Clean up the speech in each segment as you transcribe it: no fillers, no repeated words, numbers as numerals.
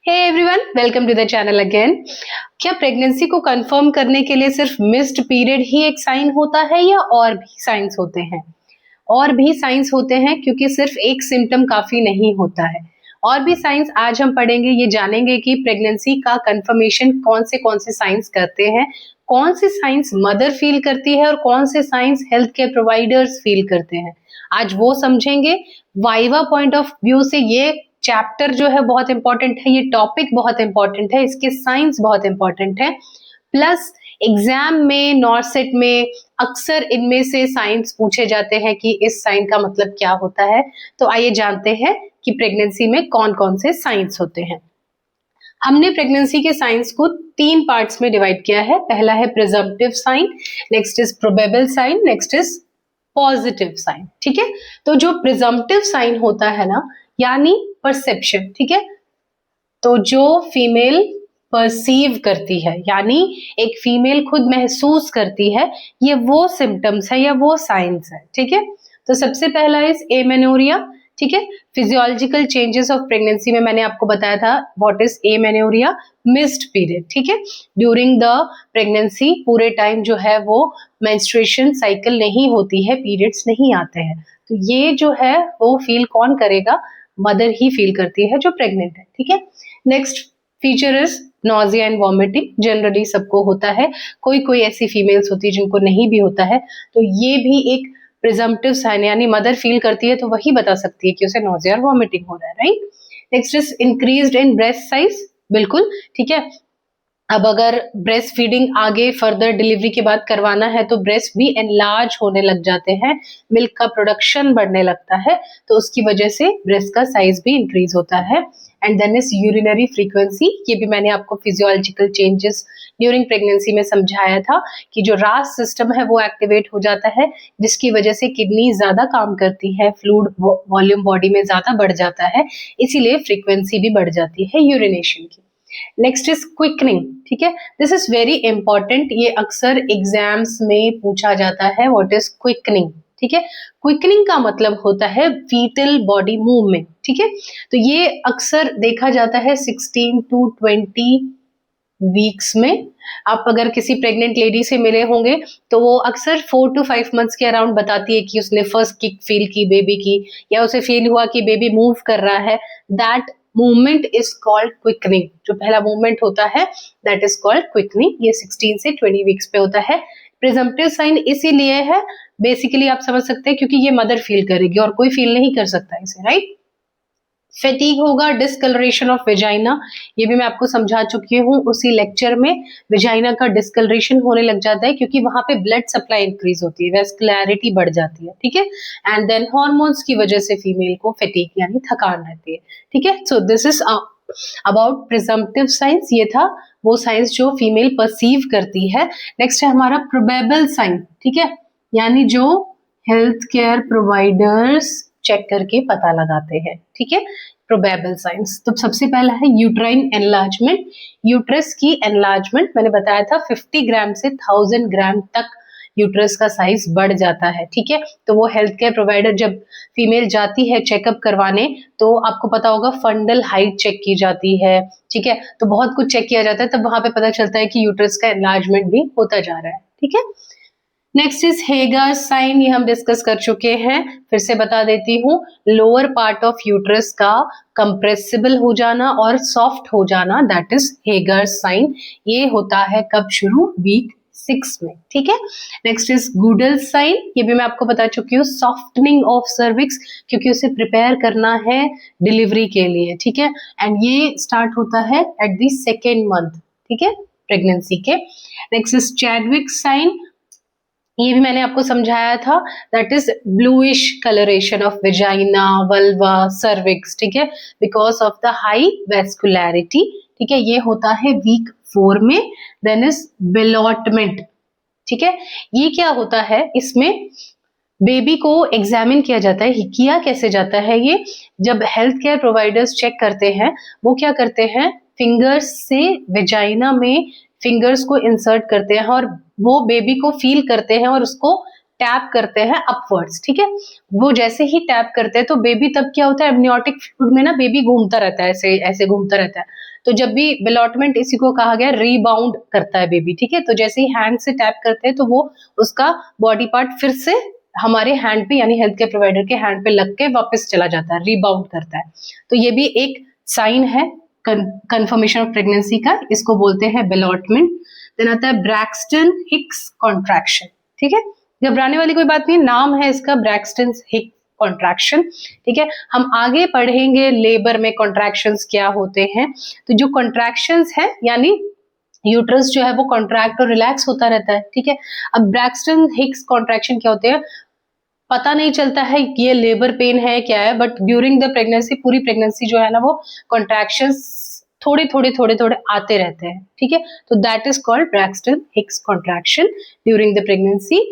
Hey everyone, welcome to the channel again. क्या pregnancy को confirm करने के लिए सिर्फ मिस्ड पीरियड ही एक साइन होता है या और भी साइंस होते हैं? और भी साइंस होते हैं, क्योंकि सिर्फ एक सिम्टम काफी नहीं होता है। और भी साइंस आज हम पढ़ेंगे, ये जानेंगे कि प्रेगनेंसी का कंफर्मेशन कौन से साइंस करते हैं, कौन से साइंस मदर फील करती है और कौन से science health care providers feel करते हैं। आज वो समझेंगे। वाइवा पॉइंट ऑफ व्यू से ये चैप्टर जो है बहुत इंपॉर्टेंट है, ये टॉपिक बहुत इंपॉर्टेंट है, इसके साइंस बहुत इंपॉर्टेंट है। प्लस एग्जाम में, नॉर्सेट में अक्सर इनमें से साइंस पूछे जाते हैं कि इस साइन का मतलब क्या होता है। तो आइए जानते हैं कि प्रेगनेंसी में कौन कौन से साइंस होते हैं। हमने प्रेगनेंसी के साइंस को 3 पार्ट्स में डिवाइड किया है। पहला है presumptive sign, next is probable sign, next is positive sign. ठीक है, तो जो प्रिजम्पटिव साइन होता है ना, यानी परसेप्शन, ठीक है, तो जो फीमेल परसीव करती है, यानी एक फीमेल खुद महसूस करती है, ये वो सिम्टम्स है या वो साइंस है। ठीक है, तो सबसे पहला इज एमेनोरिया। ठीक है, फिजियोलॉजिकल चेंजेस ऑफ प्रेगनेंसी में मैंने आपको बताया था what is amenorrhoea, missed period. ठीक है, ड्यूरिंग द प्रेगनेंसी पूरे टाइम जो है वो मेंस्ट्रुएशन साइकिल नहीं होती है, पीरियड्स नहीं आते हैं। तो ये जो है वो फील कौन करेगा? मदर ही फील करती है जो प्रेग्नेंट है। ठीक है, next feature is nausea and vomiting. Generally सबको होता है, कोई कोई ऐसी फीमेल्स होती है जिनको नहीं भी होता है, तो ये भी एक प्रिजम्पटिव साइन, यानी मदर फील करती है तो वही बता सकती है कि उसे नॉजिया और वॉमिटिंग हो रहा है। Right, next is increased in breast size. बिल्कुल ठीक है, अब अगर ब्रेस्ट फीडिंग आगे फर्दर डिलीवरी के बाद करवाना है तो ब्रेस्ट भी एनलार्ज होने लग जाते हैं, मिल्क का प्रोडक्शन बढ़ने लगता है, तो उसकी वजह से ब्रेस्ट का साइज भी इंक्रीज होता है। And then is urinary frequency. ये भी मैंने आपको फिजियोलॉजिकल चेंजेस ड्यूरिंग प्रेगनेंसी में समझाया था कि जो रास सिस्टम है वो एक्टिवेट हो जाता है, जिसकी वजह से किडनी ज्यादा काम करती है, फ्लूइड वॉल्यूम बॉडी में ज्यादा बढ़ जाता है, इसीलिए फ्रीक्वेंसी भी बढ़ जाती है यूरिनेशन की। Next is quickening. ठीक है, दिस इज वेरी इंपॉर्टेंट, ये अक्सर एग्जाम्स में पूछा जाता है, व्हाट इज क्विकनिंग। ठीक है, क्विकनिंग का मतलब होता है फीटल बॉडी मूवमेंट। ठीक है, तो ये अक्सर देखा जाता है 16 to 20 वीक्स में। आप अगर किसी प्रेग्नेंट लेडी से मिले होंगे तो वो अक्सर 4 to 5 मंथ्स के अराउंड बताती है कि उसने फर्स्ट किक फील की बेबी की, या उसे फील हुआ कि बेबी मूव कर रहा है। That movement is called quickening. जो पहला मूवमेंट होता है दैट इज कॉल्ड क्विकनिंग। ये 16 से 20 वीक्स पे होता है। प्रिजम्पटिव साइन इसीलिए है, बेसिकली आप समझ सकते हैं, क्योंकि ये मदर फील करेगी और कोई फील नहीं कर सकता इसे। राइट, फेटीग होगा, डिस्कलरेशन ऑफ वेजाइना, ये भी मैं आपको समझा चुकी हूँ उसी लेक्चर में। वेजाइना का डिस्कलरेशन होने लग जाता है क्योंकि वहां पे ब्लड सप्लाई इंक्रीज होती है, वेस्कुलैरिटी बढ़ जाती है। ठीक है, एंड देन हॉर्मोन्स की वजह से फीमेल को फेटीग यानी थकान रहती है। ठीक है, so this is about presumptive science. ये था वो साइंस जो फीमेल परसीव करती है। नेक्स्ट है हमारा प्रोबेबल साइन। ठीक है, यानी जो हेल्थ केयर प्रोवाइडर्स चेक करके पता लगाते हैं। ठीक है, प्रोबेबल साइंस। तो सबसे पहला है यूट्राइन एनलार्जमेंट। यूट्रस की एनलार्जमेंट, मैंने बताया था 50 ग्राम से 1000 ग्राम तक यूट्रस का साइज बढ़ जाता है। ठीक है, तो वो हेल्थ केयर प्रोवाइडर जब फीमेल जाती है चेकअप करवाने, तो आपको पता होगा फंडल हाइट चेक की जाती है। ठीक है, तो बहुत कुछ चेक किया जाता है, तब वहां पे पता चलता है कि यूट्रस का एनलार्जमेंट भी होता जा रहा है। ठीक है, नेक्स्ट इज हेगर्स साइन, ये हम डिस्कस कर चुके हैं, फिर से बता देती हूँ। लोअर पार्ट ऑफ यूट्रस का कंप्रेसिबल हो जाना और सॉफ्ट हो जाना, दैट इज हेगर्स साइन। ये होता है कब शुरू? वीक 6 में। ठीक है, नेक्स्ट इज गूडल साइन, ये भी मैं आपको बता चुकी हूँ, सॉफ्टनिंग ऑफ सर्विक्स, क्योंकि उसे प्रिपेयर करना है डिलीवरी के लिए। ठीक है, एंड ये स्टार्ट होता है एट द 2nd मंथ। ठीक है, प्रेगनेंसी के। नेक्स्ट इज चैडविक साइन, ये भी मैंने आपको समझाया था, that is bluish coloration of vagina, vulva, cervix. ठीक है, because of the high vascularity. ठीक है, ये होता है वीक 4 में। Then is ballottement. ठीक है, ये क्या होता है? इसमें बेबी को एग्जामिन किया जाता है। किया कैसे जाता है? ये जब हेल्थ केयर प्रोवाइडर्स चेक करते हैं, वो क्या करते हैं, फिंगर्स से वेजाइना में फिंगर्स को इंसर्ट करते हैं और वो बेबी को फील करते हैं और उसको टैप करते हैं अपवर्ड्स, ठीक है। वो जैसे ही टैप करते हैं तो बेबी तब क्या होता है, एमनियोटिक फ्लूइड में ना बेबी घूमता रहता है, ऐसे ऐसे घूमता रहता है। तो जब भी बेलॉटमेंट, इसी को कहा गया रीबाउंड करता है बेबी, ठीक है। तो जैसे ही हैंड से टैप करते हैं तो वो उसका बॉडी पार्ट फिर से हमारे हैंड पे यानी हेल्थ केयर प्रोवाइडर के हैंड पे लग के वापस चला जाता है, रीबाउंड करता है। तो ये भी एक साइन है कंफर्मेशन ऑफ प्रेगनेंसी का, इसको बोलते हैं बेलॉटमेंट। देन आता है ब्रैक्सटन हिक्स कॉन्ट्रैक्शन, ठीक है। घबराने वाली कोई बात नहीं, नाम है इसका ब्रैक्सटन हिक्स कॉन्ट्रैक्शन, ठीक है। हम आगे पढ़ेंगे लेबर में कॉन्ट्रैक्शंस क्या होते हैं। तो जो कॉन्ट्रैक्शंस है यानी यूट्रस जो है वो कॉन्ट्रैक्ट और रिलैक्स होता रहता है, ठीक है। अब ब्रैक्सटन हिक्स कॉन्ट्रैक्शन क्या होते हैं, पता नहीं चलता है ये लेबर पेन है क्या है, बट ड्यूरिंग द प्रेगनेंसी, पूरी प्रेगनेंसी जो है ना वो कॉन्ट्रैक्शंस थोड़े थोड़े आते रहते हैं, ठीक है। तो that is called Braxton Hicks contraction. During the pregnancy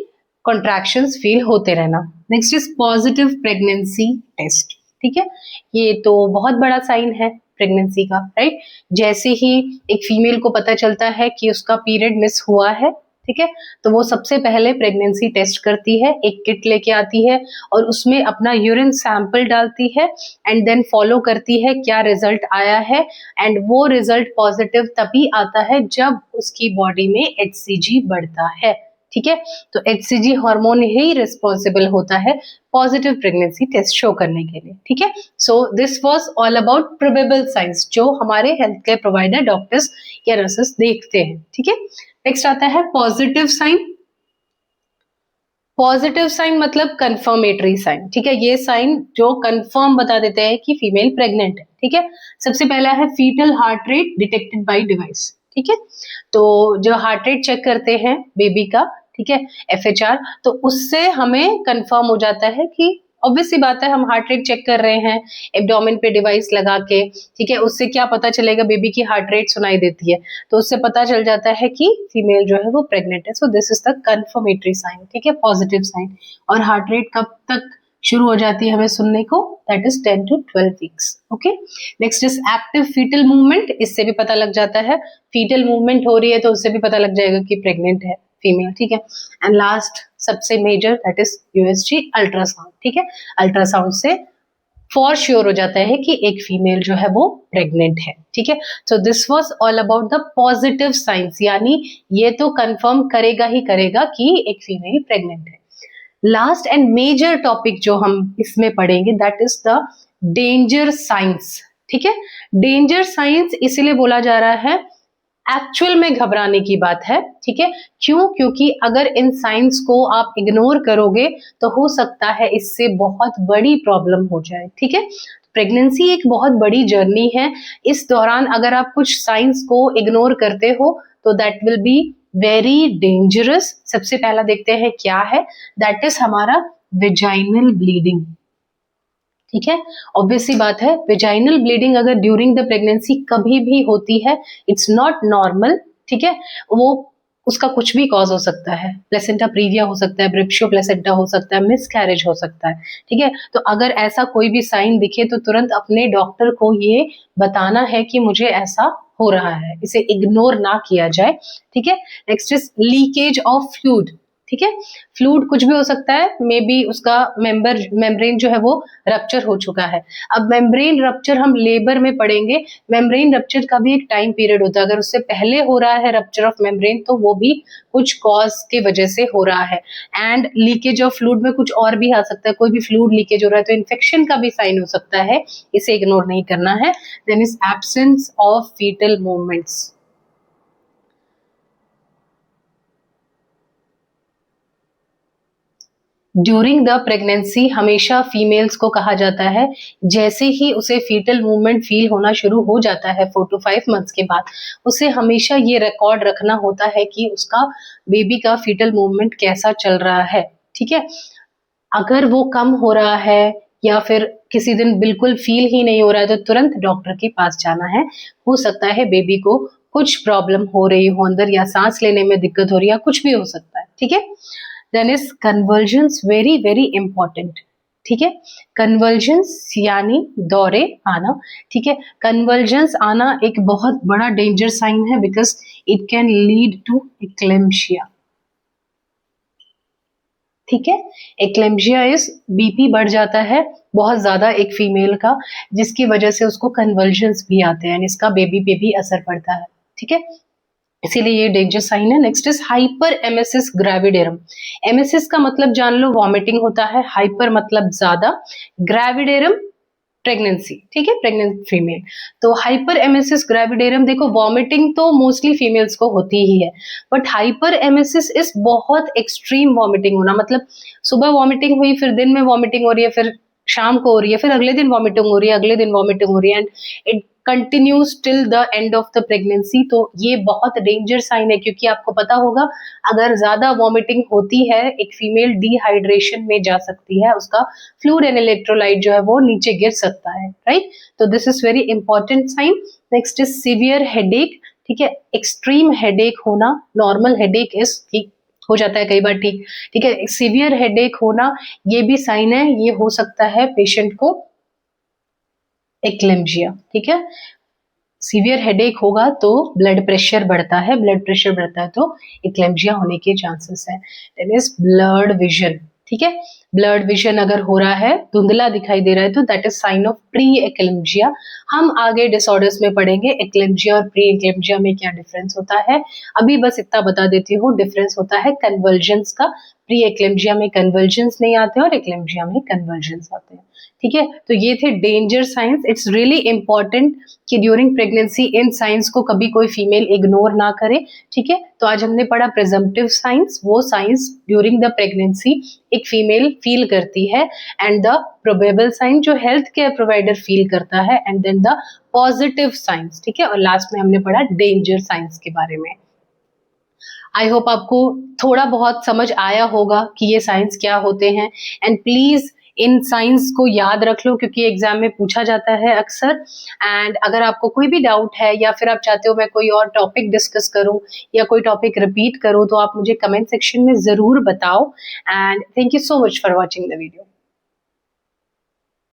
contractions feel होते रहना। Next is positive pregnancy test, ठीक है। ये तो बहुत बड़ा साइन है प्रेगनेंसी का, राइट। जैसे ही एक फीमेल को पता चलता है कि उसका पीरियड मिस हुआ है, ठीक है, तो वो सबसे पहले प्रेगनेंसी टेस्ट करती है, एक किट लेके आती है और उसमें अपना यूरिन सैंपल डालती है एंड देन फॉलो करती है क्या रिजल्ट आया है। एंड वो रिजल्ट पॉजिटिव तभी आता है जब उसकी बॉडी में HCG बढ़ता है, ठीक है। तो HCG हार्मोन ही रिस्पॉन्सिबल होता है पॉजिटिव प्रेगनेंसी टेस्ट शो करने के लिए, ठीक है। So this was all about probable science जो हमारे हेल्थ केयर प्रोवाइडर, डॉक्टर्स या नर्सेस देखते हैं, ठीक है। नेक्स्ट आता है पॉजिटिव साइन। पॉजिटिव साइन मतलब कंफर्मेटरी साइन, ठीक है। ये साइन जो कंफर्म बता देते हैं कि फीमेल प्रेग्नेंट है, ठीक है। सबसे पहला है foetal heart rate detected by device, ठीक है। तो जो हार्ट रेट चेक करते हैं बेबी का, ठीक है, FHR, तो उससे हमें कंफर्म हो जाता है कि ऑब्वियस सी बात है, हम हार्ट रेट चेक कर रहे हैं एब्डोमेन पे डिवाइस लगा के, ठीक है। उससे क्या पता चलेगा, बेबी की हार्ट रेट सुनाई देती है तो उससे पता चल जाता है कि फीमेल जो है वो प्रेग्नेंट है। So this is the confirmatory sign, ठीक है, पॉजिटिव साइन। और हार्ट रेट कब तक शुरू हो जाती है हमें सुनने को, that is 10 to 12 weeks, okay. Next is active foetal movement, इससे भी पता लग जाता है फीटल मूवमेंट हो रही है तो उससे भी पता लग जाएगा कि प्रेग्नेंट है फीमेल, ठीक है। एंड लास्ट सबसे major that is USG ultrasound, ठीक है। अल्ट्रासाउंड से फॉर श्योर हो जाता है कि एक फीमेल जो है वो प्रेग्नेंट है, ठीक है। So this was all about the positive science, यानी ये तो कंफर्म करेगा ही करेगा कि एक फीमेल प्रेग्नेंट है। लास्ट एंड मेजर टॉपिक जो हम इसमें पढ़ेंगे that is the danger science, ठीक है। डेंजर साइंस इसलिए बोला जा रहा है, एक्चुअल में घबराने की बात है, ठीक है। क्यों? क्योंकि अगर इन साइंस को आप इग्नोर करोगे तो हो सकता है इससे बहुत बड़ी प्रॉब्लम हो जाए, ठीक है। प्रेगनेंसी एक बहुत बड़ी जर्नी है, इस दौरान अगर आप कुछ साइंस को इग्नोर करते हो तो that will be very dangerous. सबसे पहला देखते हैं क्या है, दैट इज हमारा वेजाइनल ब्लीडिंग, ठीक है। ऑब्वियस सी बात है, वेजाइनल ब्लीडिंग अगर ड्यूरिंग द प्रेगनेंसी कभी भी होती है, इट्स नॉट नॉर्मल, ठीक है। वो उसका कुछ भी कॉज हो सकता है, प्लेसेंटा प्रीविया हो सकता है, ब्रेक्शियो प्लेसेंटा हो सकता है, मिसकैरेज हो सकता है, ठीक है। तो अगर ऐसा कोई भी साइन दिखे तो तुरंत अपने डॉक्टर को ये बताना है कि मुझे ऐसा हो रहा है, इसे इग्नोर ना किया जाए, ठीक है। Next is leakage of fluid, ठीक है। फ्लूइड कुछ भी हो सकता है, मे बी उसका मेम्ब्रेन जो है वो रप्चर हो चुका है। अब मेम्ब्रेन रप्चर हम लेबर में पढ़ेंगे, मेम्ब्रेन रप्चर का भी एक टाइम पीरियड होता है, अगर उससे पहले हो रहा है रप्चर ऑफ मेम्ब्रेन तो वो भी कुछ कॉज के वजह से हो रहा है। एंड लीकेज ऑफ फ्लूइड में कुछ और भी आ सकता है, कोई भी फ्लूइड लीकेज हो रहा है तो इन्फेक्शन का भी साइन हो सकता है, इसे इग्नोर नहीं करना है। Then is absence of foetal movements. During the pregnancy हमेशा फीमेल्स को कहा जाता है, जैसे ही उसे फीटल मूवमेंट फील होना शुरू हो जाता है 4 to 5 मंथ्स के बाद, उसे हमेशा ये रिकॉर्ड रखना होता है कि उसका बेबी का फीटल मूवमेंट कैसा चल रहा है, ठीक है। अगर वो कम हो रहा है या फिर किसी दिन बिल्कुल फील ही नहीं हो रहा है तो तुरंत डॉक्टर के पास जाना है। हो सकता है बेबी को कुछ प्रॉब्लम हो रही हो अंदर, या सांस लेने में दिक्कत हो रही है, या कुछ भी हो सकता है, ठीक है। Then is convulsions, very very important, ठीक है। कन्वर्जन्स यानी दौरे आना, ठीक है। कन्वर्जन्स आना एक बहुत बड़ा डेंजर साइन है because it can lead to eclampsia, ठीक है। एक्लेम्जिया इज बीपी बढ़ जाता है बहुत ज्यादा एक फीमेल का, जिसकी वजह से उसको कन्वल्जन्स भी आते हैं, इसका बेबी पे भी असर पड़ता है। ठीक है, इसीलिए ये डेंजर साइन है। Next is hyper MSS gravidarum. MSS का मतलब जान लो वॉमिटिंग होता है, हाइपर मतलब ज्यादा, ग्रेविडेरम प्रेगनेंसी। ठीक है, प्रेग्नेंट फीमेल। तो हाइपर एमएसएस ग्रेविडेरम, देखो वॉमिटिंग तो मोस्टली फीमेल्स को होती ही है, बट हाइपर एमएसएस इज बहुत एक्सट्रीम वॉमिटिंग होना, मतलब सुबह वॉमिटिंग हुई, फिर दिन में वॉमिटिंग हो रही है, फिर शाम को हो रही है, फिर अगले दिन वॉमिटिंग हो रही है, अगले दिन वॉमिटिंग हो रही है, and it continues till the end of the pregnancy. तो ये बहुत डेंजर साइन है, क्योंकि आपको पता होगा अगर ज्यादा वॉमिटिंग होती है एक फीमेल डिहाइड्रेशन में जा सकती है, उसका फ्लूइड एंड इलेक्ट्रोलाइट जो है वो नीचे गिर सकता है, राइट। तो this is very important sign. Next is severe headache. ठीक है, एक्सट्रीम हेडेक होना, नॉर्मल हेडेक इज ठीक हो जाता है कई बार ठीक, ठीक है, सीवियर हेडेक होना ये भी साइन है, ये हो सकता है पेशेंट को एक्लेम्जिया। ठीक है, सीवियर हेडेक होगा तो ब्लड प्रेशर बढ़ता है, ब्लड प्रेशर बढ़ता है तो एक्लेम्जिया होने के चांसेस है। Then is blurred vision. ठीक है, ब्लर्ड विजन अगर हो रहा है, धुंधला दिखाई दे रहा है, तो that is sign of pre eclampsia. हम आगे डिसऑर्डर्स में पढ़ेंगे एक्लेम्जिया और प्री एक्लेम्जिया में क्या डिफरेंस होता है। अभी बस इतना बता देती हूँ, डिफरेंस होता है कन्वर्जेंस का। प्री एक्लेम्जिया में कन्वर्जेंस नहीं आते और एक्लेम्जिया में कन्वर्जेंस आते हैं। ठीक है, तो ये थे danger science. It's really important कि ड्यूरिंग प्रेगनेंसी इन साइंस को कभी कोई फीमेल इग्नोर ना करे। ठीक है, तो आज हमने पढ़ा प्रिजम्पटिव साइंस, वो साइंस ड्यूरिंग द प्रेगनेंसी एक फीमेल फील करती है, एंड द प्रोबेबल साइन जो हेल्थ केयर प्रोवाइडर फील करता है, and then the positive signs. ठीक है, और लास्ट में हमने पढ़ा डेंजर साइंस के बारे में। आई होप आपको थोड़ा बहुत समझ आया होगा कि ये साइंस क्या होते हैं, एंड प्लीज इन साइंस को याद रख लो, क्योंकि एग्जाम में पूछा जाता है अक्सर। एंड अगर आपको कोई भी डाउट है या फिर आप चाहते हो मैं कोई और टॉपिक डिस्कस करूं या कोई टॉपिक रिपीट करूं, तो आप मुझे कमेंट सेक्शन में जरूर बताओ। And thank you so much for watching the video.